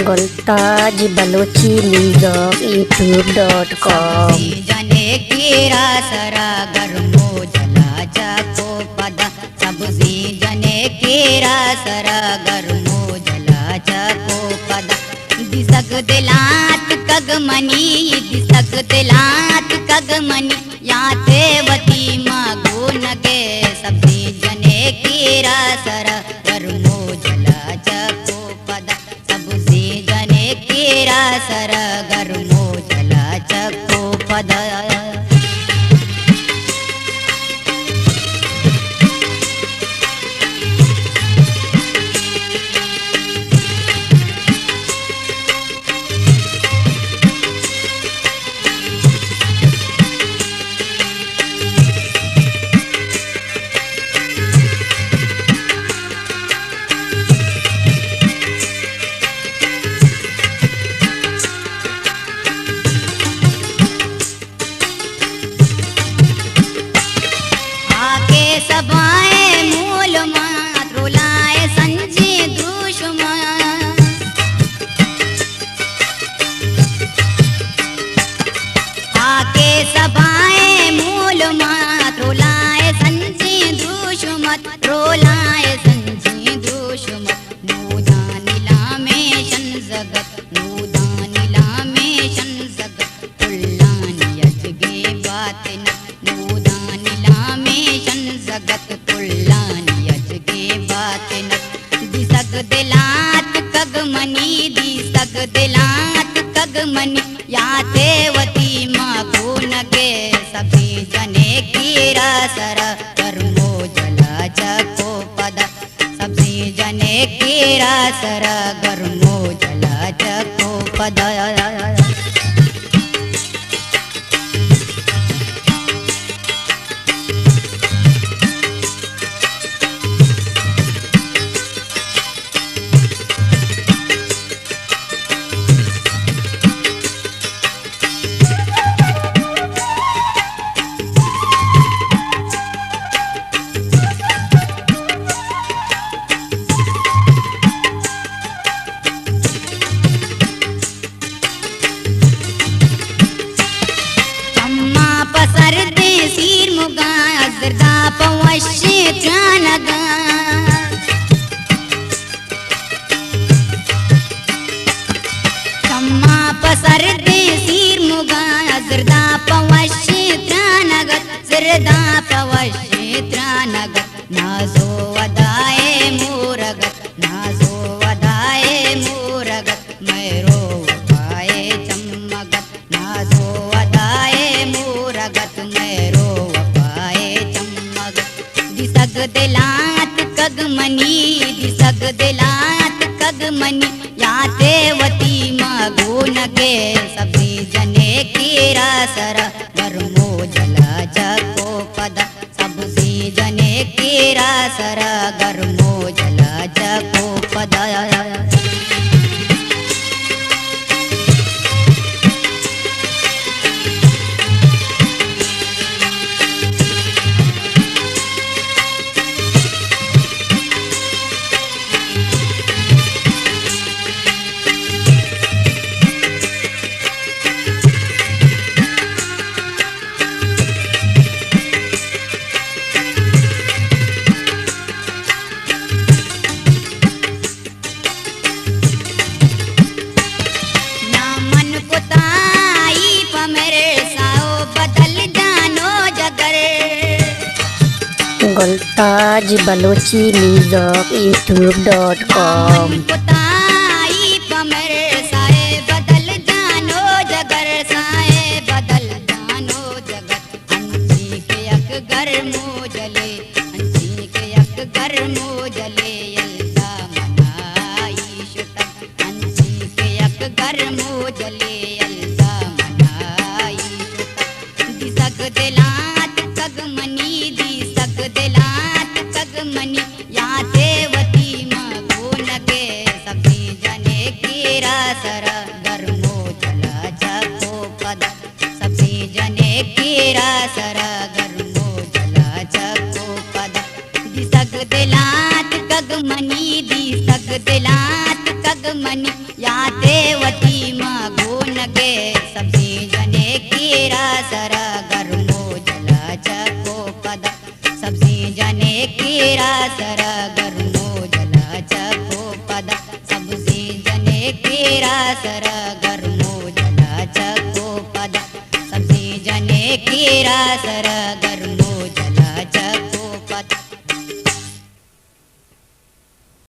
गुलताज Balochi league youtube.com जने कीरा सरा गर्मो जला चको पदा सबजी जने कीरा सरा गर्मो जला चको पदा दिसक दिलात कगमनी दिसक दिलात कगमनी याते वती मागो नगे सबजी जने कीरा सरा गर्मो जला चको पदा सबजी जने कीरा सरा गर्मो जला चको पदा सबाए मूल मात रुलाए संजी दुश्मन आके सबाए मूल मात रुलाए संजी दुश्मन रुलाए संजी दुश्मन नूदानिला में शन जगत नूदानिला में शन जगत कुल्लानी अजगे बातिन नूदानिला में शन जगत कुल्लानी अजगे बातिन दिसक दिलात कगमनी दिसक दिलात कगमनी याते वती मागो नगे सभी जने कीरा सरा कर्मो जला चको पदा सभी जने कीरा सरा कर्मो जला चको पदा पसर दे सीर मुगा अजरदा पवश्य त्रानगा चम्मा पसर दे सीर मुगा अजरदा पवश्य त्रानगा जरदा पवश्य त्रानगा नाजो वदाए मूरगत नाजो वदाए मूरगत मैरो पाए चम्मगत नाजो मूरगत मेरो वपाए चमगत दिसक दिलात कगमनी दिसक दिलात कगमनी याते वती मागो नगे सभी जने कीरा सरा गर्मो जला चको पदा सबसी जने कीरा सरा गर्मो जला चको पदा गुलताज बलोची लीग youtube.com दिलात कग मनी या देवती मगुन गे सब्जी जने कीरा सर गर्मो जल चको पद सब्जी जने कीरा सर गर्मो जल चको पद सब्जी जने कीरा सर गर्मो जल चको पद सब्जी जने कीरा सर गर्मो